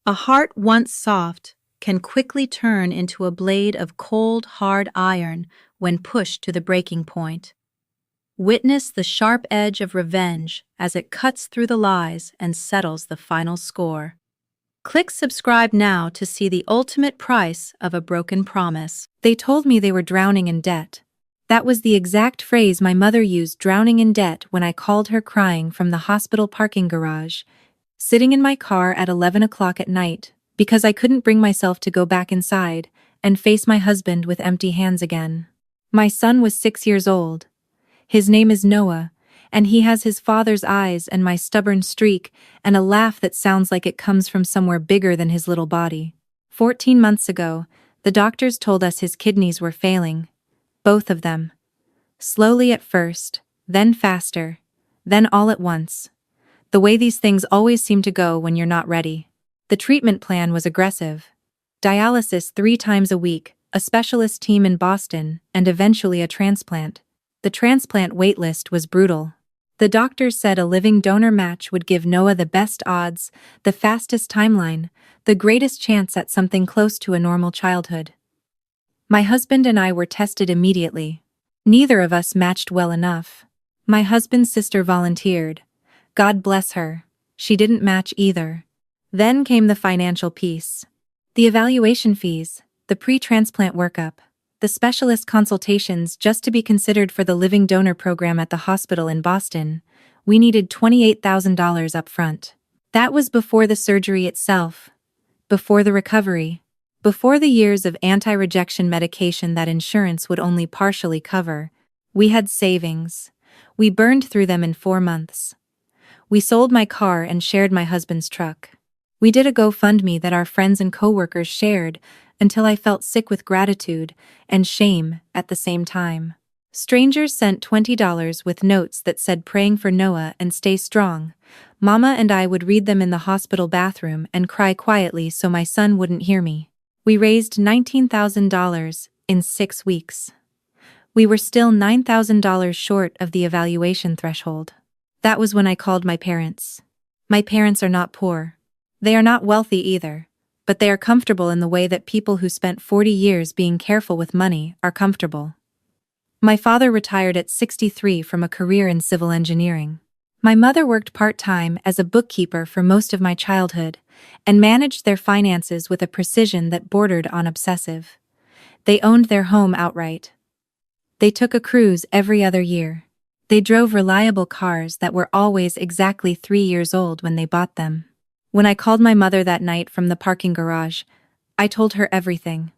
A heart once soft can quickly turn into a blade of cold, hard iron when pushed to the breaking point. Witness the sharp edge of revenge as it cuts through the lies and settles the final score. Click subscribe now to see the ultimate price of a broken promise. They told me they were drowning in debt. That was the exact phrase my mother used, drowning in debt, when I called her crying from the hospital parking garage, sitting in my car at 11 o'clock at night, because I couldn't bring myself to go back inside and face my husband with empty hands again. My son was 6 years old. His name is Noah, and he has his father's eyes and my stubborn streak and a laugh that sounds like it comes from somewhere bigger than his little body. 14 months ago, the doctors told us his kidneys were failing. Both of them. Slowly at first, then faster, then all at once. The way these things always seem to go when you're not ready. The treatment plan was aggressive. Dialysis 3 times a week, a specialist team in Boston, and eventually a transplant. The transplant waitlist was brutal. The doctors said a living donor match would give Noah the best odds, the fastest timeline, the greatest chance at something close to a normal childhood. My husband and I were tested immediately. Neither of us matched well enough. My husband's sister volunteered. God bless her. She didn't match either. Then came the financial piece. The evaluation fees, the pre-transplant workup, the specialist consultations just to be considered for the living donor program at the hospital in Boston. We needed $28,000 up front. That was before the surgery itself, before the recovery, before the years of anti-rejection medication that insurance would only partially cover. We had savings. We burned through them in 4 months. We sold my car and shared my husband's truck. We did a GoFundMe that our friends and coworkers shared until I felt sick with gratitude and shame at the same time. Strangers sent $20 with notes that said praying for Noah and stay strong. Mama and I would read them in the hospital bathroom and cry quietly so my son wouldn't hear me. We raised $19,000 in 6 weeks. We were still $9,000 short of the evaluation threshold. That was when I called my parents. My parents are not poor. They are not wealthy either, but they are comfortable in the way that people who spent 40 years being careful with money are comfortable. My father retired at 63 from a career in civil engineering. My mother worked part-time as a bookkeeper for most of my childhood and managed their finances with a precision that bordered on obsessive. They owned their home outright. They took a cruise every other year. They drove reliable cars that were always exactly 3 years old when they bought them. When I called my mother that night from the parking garage, I told her everything.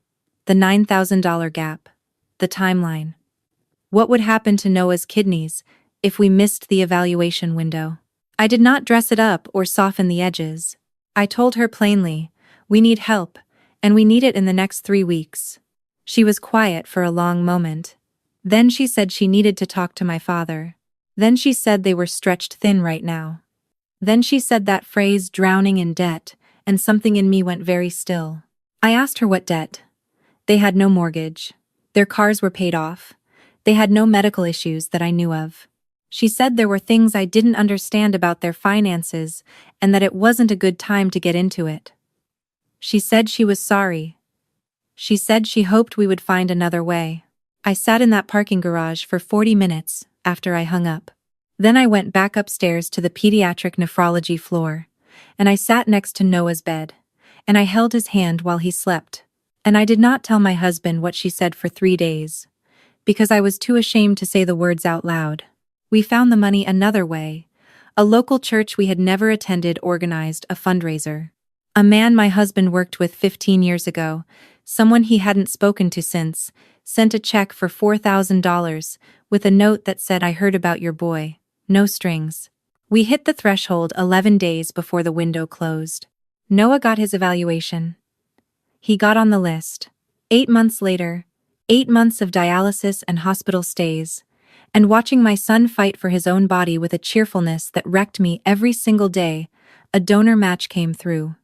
The $9,000 gap. The timeline. What would happen to Noah's kidneys if we missed the evaluation window? I did not dress it up or soften the edges. I told her plainly, we need help, and we need it in the next 3 weeks. She was quiet for a long moment. Then she said she needed to talk to my father. Then she said they were stretched thin right now. Then she said that phrase, drowning in debt, and something in me went very still. I asked her what debt. They had no mortgage. Their cars were paid off. They had no medical issues that I knew of. She said there were things I didn't understand about their finances and that it wasn't a good time to get into it. She said she was sorry. She said she hoped we would find another way. I sat in that parking garage for 40 minutes after I hung up. Then I went back upstairs to the pediatric nephrology floor, and I sat next to Noah's bed, and I held his hand while he slept. And I did not tell my husband what she said for 3 days, because I was too ashamed to say the words out loud. We found the money another way. A local church we had never attended organized a fundraiser. A man my husband worked with 15 years ago, someone he hadn't spoken to since, sent a check for $4,000 with a note that said, I heard about your boy. No strings. We hit the threshold 11 days before the window closed. Noah got his evaluation. He got on the list. 8 months later, 8 months of dialysis and hospital stays, and watching my son fight for his own body with a cheerfulness that wrecked me every single day, a donor match came through.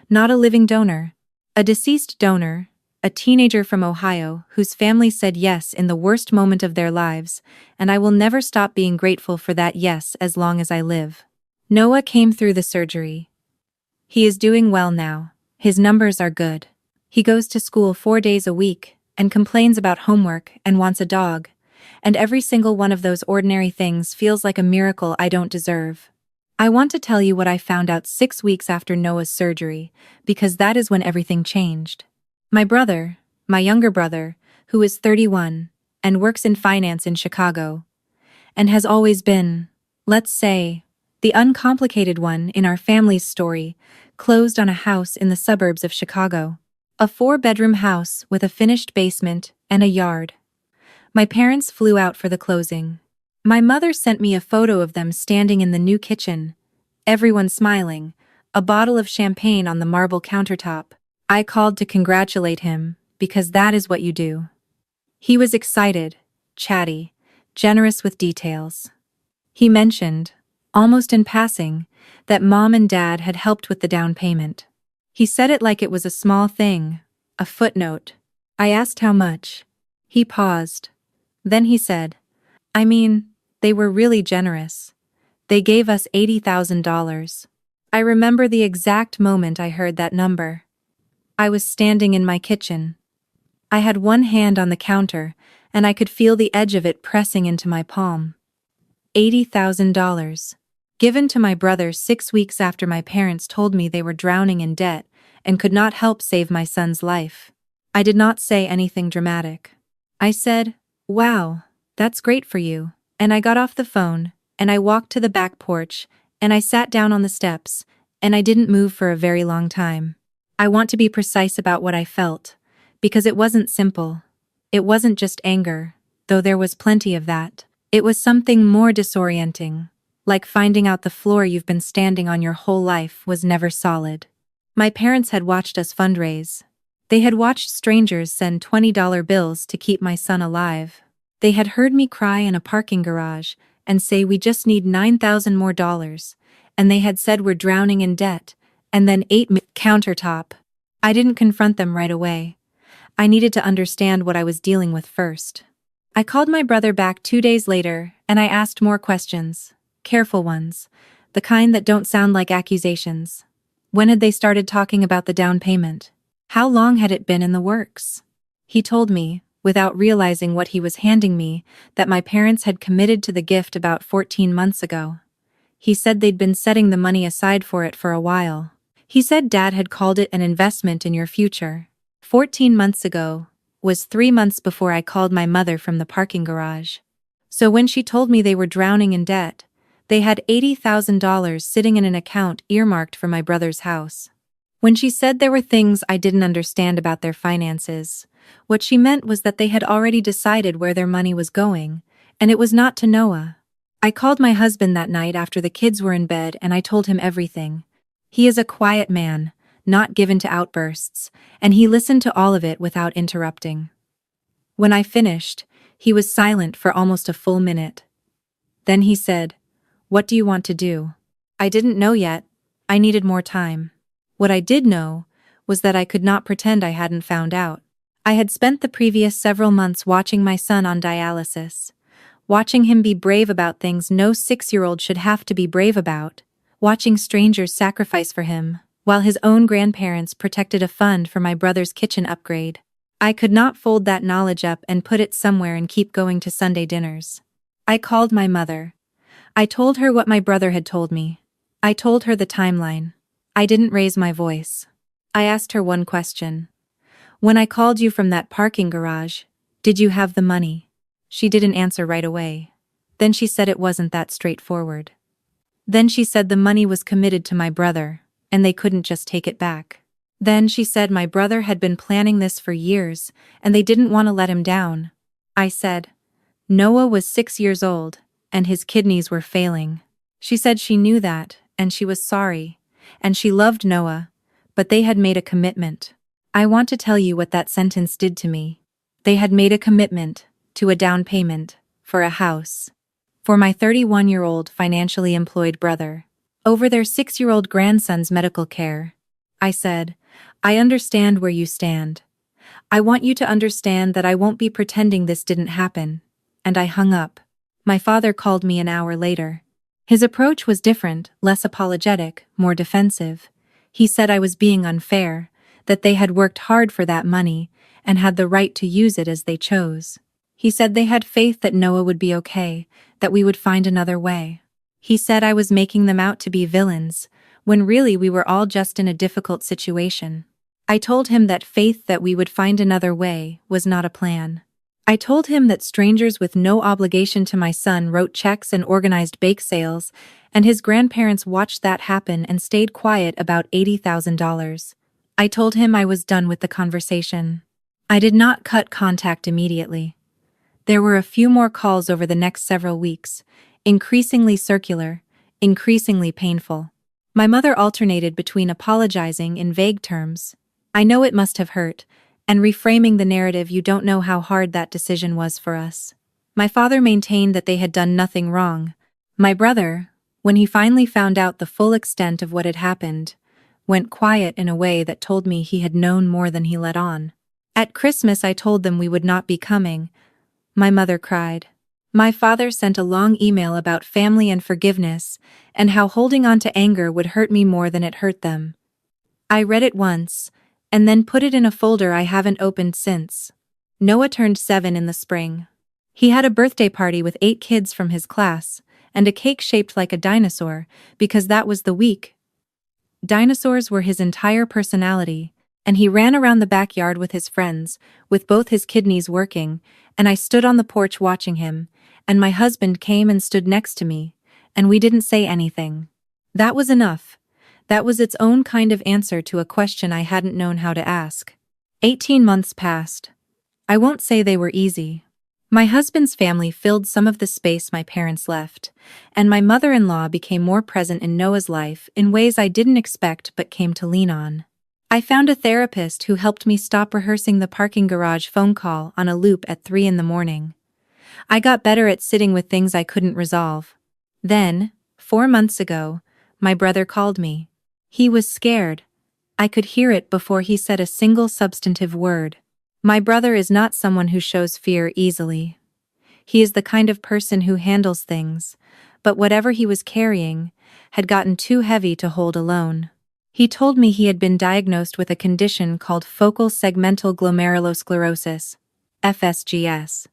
Not a living donor. A deceased donor, a teenager from Ohio whose family said yes in the worst moment of their lives, and I will never stop being grateful for that yes as long as I live. Noah came through the surgery. He is doing well now. His numbers are good. He goes to school 4 days a week and complains about homework and wants a dog. And every single one of those ordinary things feels like a miracle I don't deserve. I want to tell you what I found out 6 weeks after Noah's surgery, because that is when everything changed. My brother, my younger brother, who is 31, and works in finance in Chicago, and has always been, let's say, the uncomplicated one in our family's story, closed on a house in the suburbs of Chicago. A 4-bedroom house with a finished basement and a yard. My parents flew out for the closing. My mother sent me a photo of them standing in the new kitchen, everyone smiling, a bottle of champagne on the marble countertop. I called to congratulate him, because that is what you do. He was excited, chatty, generous with details. He mentioned, almost in passing, that Mom and Dad had helped with the down payment. He said it like it was a small thing, a footnote. I asked how much. He paused. Then he said, I mean, they were really generous. They gave us $80,000. I remember the exact moment I heard that number. I was standing in my kitchen. I had one hand on the counter, and I could feel the edge of it pressing into my palm. $80,000. Given to my brother 6 weeks after my parents told me they were drowning in debt and could not help save my son's life. I did not say anything dramatic. I said, wow, that's great for you. And I got off the phone, and I walked to the back porch, and I sat down on the steps, and I didn't move for a very long time. I want to be precise about what I felt, because it wasn't simple. It wasn't just anger, though there was plenty of that. It was something more disorienting, like finding out the floor you've been standing on your whole life was never solid. My parents had watched us fundraise. They had watched strangers send $20 bills to keep my son alive. They had heard me cry in a parking garage and say we just need $9,000 more, and they had said we're drowning in debt, and then countertop. I didn't confront them right away. I needed to understand what I was dealing with first. I called my brother back 2 days later, and I asked more questions. Careful ones. The kind that don't sound like accusations. When had they started talking about the down payment? How long had it been in the works? He told me, without realizing what he was handing me, that my parents had committed to the gift about 14 months ago. He said they'd been setting the money aside for it for a while. He said Dad had called it an investment in your future. 14 months ago was 3 months before I called my mother from the parking garage. So when she told me they were drowning in debt, they had $80,000 sitting in an account earmarked for my brother's house. When she said there were things I didn't understand about their finances, what she meant was that they had already decided where their money was going, and it was not to Noah. I called my husband that night after the kids were in bed and I told him everything. He is a quiet man, not given to outbursts, and he listened to all of it without interrupting. When I finished, he was silent for almost a full minute. Then he said, "What do you want to do?" I didn't know yet. I needed more time. What I did know was that I could not pretend I hadn't found out. I had spent the previous several months watching my son on dialysis, watching him be brave about things no 6-year-old should have to be brave about, watching strangers sacrifice for him, while his own grandparents protected a fund for my brother's kitchen upgrade. I could not fold that knowledge up and put it somewhere and keep going to Sunday dinners. I called my mother. I told her what my brother had told me. I told her the timeline. I didn't raise my voice. I asked her one question. When I called you from that parking garage, did you have the money? She didn't answer right away. Then she said it wasn't that straightforward. Then she said the money was committed to my brother, and they couldn't just take it back. Then she said my brother had been planning this for years, and they didn't want to let him down. I said, Noah was 6 years old, and his kidneys were failing. She said she knew that, and she was sorry, and she loved Noah, but they had made a commitment. I want to tell you what that sentence did to me. They had made a commitment to a down payment for a house for my 31-year-old financially employed brother over their 6-year-old grandson's medical care. I said, I understand where you stand. I want you to understand that I won't be pretending this didn't happen. And I hung up. My father called me an hour later. His approach was different, less apologetic, more defensive. He said I was being unfair, that they had worked hard for that money and had the right to use it as they chose. He said they had faith that Noah would be okay, that we would find another way. He said I was making them out to be villains, when really we were all just in a difficult situation. I told him that faith that we would find another way was not a plan. I told him that strangers with no obligation to my son wrote checks and organized bake sales, and his grandparents watched that happen and stayed quiet about $80,000. I told him I was done with the conversation. I did not cut contact immediately. There were a few more calls over the next several weeks, increasingly circular, increasingly painful. My mother alternated between apologizing in vague terms, "I know it must have hurt," and reframing the narrative, "You don't know how hard that decision was for us." My father maintained that they had done nothing wrong. My brother, when he finally found out the full extent of what had happened, went quiet in a way that told me he had known more than he let on. At Christmas I told them we would not be coming. My mother cried. My father sent a long email about family and forgiveness, and how holding on to anger would hurt me more than it hurt them. I read it once, and then put it in a folder I haven't opened since. Noah turned 7 in the spring. He had a birthday party with 8 kids from his class, and a cake shaped like a dinosaur, because that was the week. Dinosaurs were his entire personality, and he ran around the backyard with his friends, with both his kidneys working, and I stood on the porch watching him, and my husband came and stood next to me, and we didn't say anything. That was enough. That was its own kind of answer to a question I hadn't known how to ask. 18 months passed. I won't say they were easy. My husband's family filled some of the space my parents left, and my mother-in-law became more present in Noah's life in ways I didn't expect but came to lean on. I found a therapist who helped me stop rehearsing the parking garage phone call on a loop at 3 in the morning. I got better at sitting with things I couldn't resolve. Then, 4 months ago, my brother called me. He was scared. I could hear it before he said a single substantive word. My brother is not someone who shows fear easily. He is the kind of person who handles things, but whatever he was carrying had gotten too heavy to hold alone. He told me he had been diagnosed with a condition called focal segmental glomerulosclerosis, FSGS,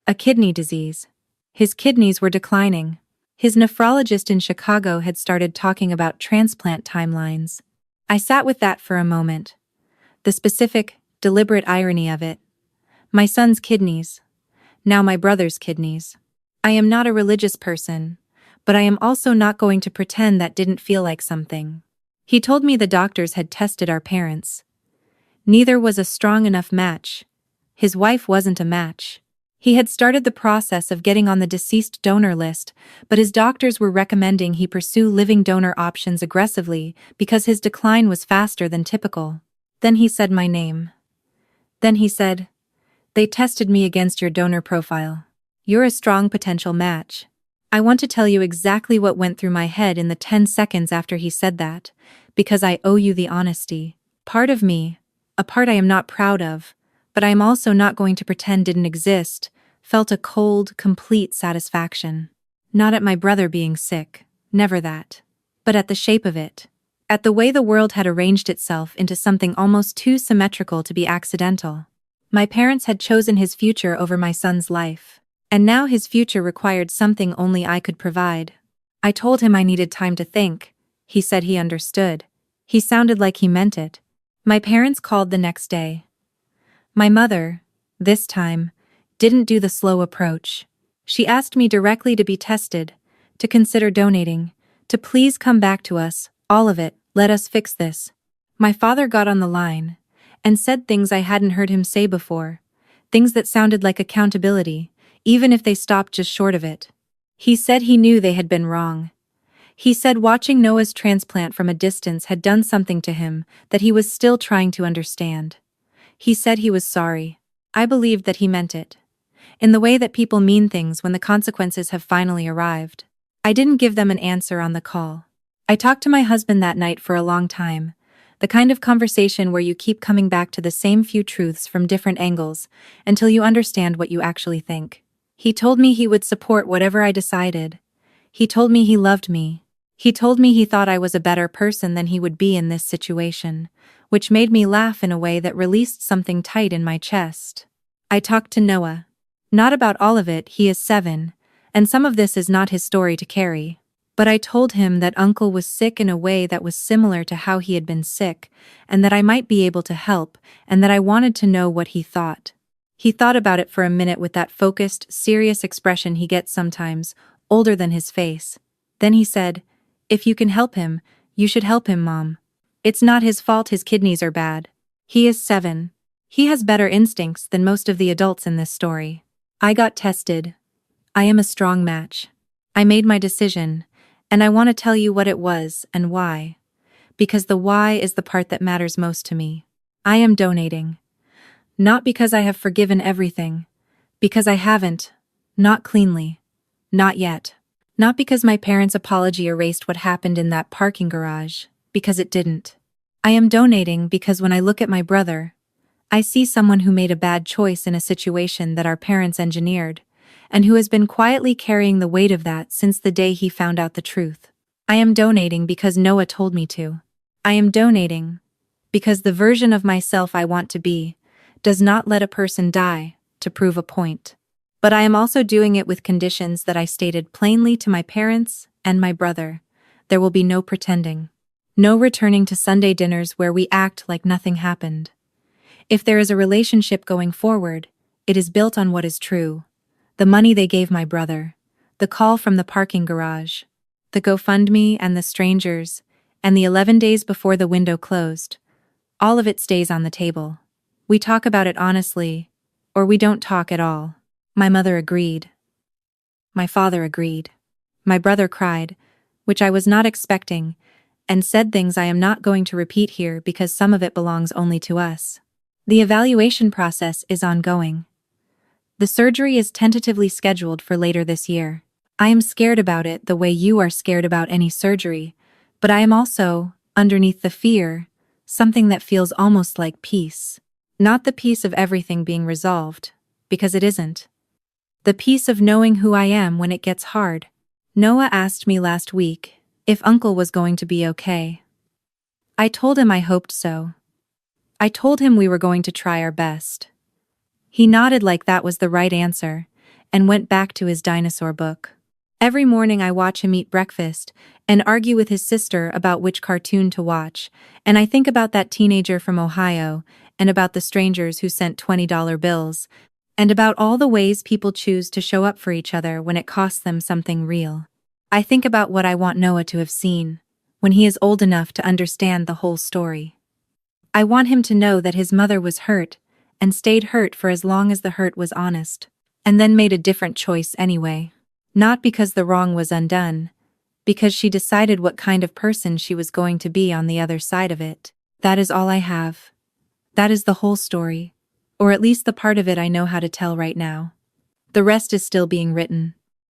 a kidney disease. His kidneys were declining. His nephrologist in Chicago had started talking about transplant timelines. I sat with that for a moment. The specific, deliberate irony of it. My son's kidneys. Now my brother's kidneys. I am not a religious person, but I am also not going to pretend that didn't feel like something. He told me the doctors had tested our parents. Neither was a strong enough match. His wife wasn't a match. He had started the process of getting on the deceased donor list, but his doctors were recommending he pursue living donor options aggressively because his decline was faster than typical. Then he said my name. Then he said, "They tested me against your donor profile. You're a strong potential match." I want to tell you exactly what went through my head in the 10 seconds after he said that, because I owe you the honesty. Part of me, a part I am not proud of, but I am also not going to pretend didn't exist, felt a cold, complete satisfaction. Not at my brother being sick, never that. But at the shape of it. At the way the world had arranged itself into something almost too symmetrical to be accidental. My parents had chosen his future over my son's life. And now his future required something only I could provide. I told him I needed time to think. He said he understood. He sounded like he meant it. My parents called the next day. My mother, this time, didn't do the slow approach. She asked me directly to be tested, to consider donating, to please come back to us, all of it, let us fix this. My father got on the line and said things I hadn't heard him say before, things that sounded like accountability, even if they stopped just short of it. He said he knew they had been wrong. He said watching Noah's transplant from a distance had done something to him that he was still trying to understand. He said he was sorry. I believed that he meant it. In the way that people mean things when the consequences have finally arrived. I didn't give them an answer on the call. I talked to my husband that night for a long time, the kind of conversation where you keep coming back to the same few truths from different angles until you understand what you actually think. He told me he would support whatever I decided. He told me he loved me. He told me he thought I was a better person than he would be in this situation, which made me laugh in a way that released something tight in my chest. I talked to Noah. Not about all of it, he is 7, and some of this is not his story to carry. But I told him that Uncle was sick in a way that was similar to how he had been sick, and that I might be able to help, and that I wanted to know what he thought. He thought about it for a minute with that focused, serious expression he gets sometimes, older than his face. Then he said, "If you can help him, you should help him, Mom. It's not his fault his kidneys are bad. He is 7. He has better instincts than most of the adults in this story." I got tested. I am a strong match. I made my decision, and I want to tell you what it was and why. Because the why is the part that matters most to me. I am donating. Not because I have forgiven everything. Because I haven't. Not cleanly. Not yet. Not because my parents' apology erased what happened in that parking garage. Because it didn't. I am donating because when I look at my brother, I see someone who made a bad choice in a situation that our parents engineered, and who has been quietly carrying the weight of that since the day he found out the truth. I am donating because Noah told me to. I am donating because the version of myself I want to be does not let a person die to prove a point. But I am also doing it with conditions that I stated plainly to my parents and my brother. There will be no pretending. No returning to Sunday dinners where we act like nothing happened. If there is a relationship going forward, it is built on what is true. The money they gave my brother, the call from the parking garage, the GoFundMe and the strangers, and the 11 days before the window closed. All of it stays on the table. We talk about it honestly, or we don't talk at all. My mother agreed. My father agreed. My brother cried, which I was not expecting, and said things I am not going to repeat here because some of it belongs only to us. The evaluation process is ongoing. The surgery is tentatively scheduled for later this year. I am scared about it the way you are scared about any surgery, but I am also, underneath the fear, something that feels almost like peace. Not the peace of everything being resolved, because it isn't. The peace of knowing who I am when it gets hard. Noah asked me last week if Uncle was going to be okay. I told him I hoped so. I told him we were going to try our best. He nodded like that was the right answer, and went back to his dinosaur book. Every morning I watch him eat breakfast, and argue with his sister about which cartoon to watch, and I think about that teenager from Ohio, and about the strangers who sent $20 bills, and about all the ways people choose to show up for each other when it costs them something real. I think about what I want Noah to have seen, when he is old enough to understand the whole story. I want him to know that his mother was hurt, and stayed hurt for as long as the hurt was honest, and then made a different choice anyway. Not because the wrong was undone, because she decided what kind of person she was going to be on the other side of it. That is all I have. That is the whole story, or at least the part of it I know how to tell right now. The rest is still being written.